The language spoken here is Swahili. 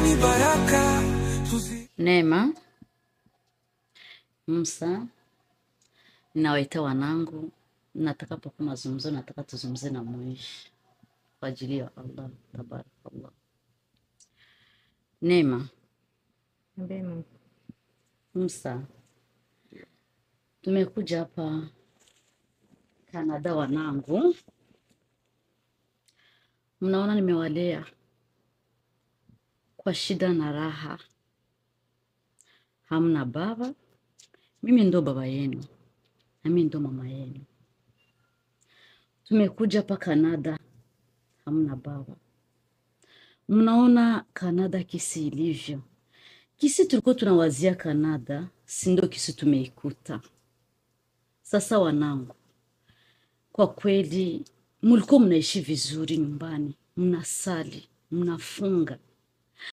ni baraka. Neema, Musa, ninawaita wanangu, nataka kwa mazungumzo, nataka tuzungumze na Mwishi kwa ajili ya Allah tabarakallah. Neema, Mbema. Musa, tumekuja hapa Canada wanangu. Mnaona nimewalea kwa shida na raha. Hamna baba, mimi ndo baba yenu na mimi ndo mama yenu. Tumekuja hapa Canada, hamna baba. Mnaona Canada kisi ilivyo. Kisi tulikuwa tunawazia Canada, si ndo kisi tumeikuta. Sasa wanangu, kwa kweli mulikuwa mnaishi vizuri nyumbani, mnasali, mnafunga.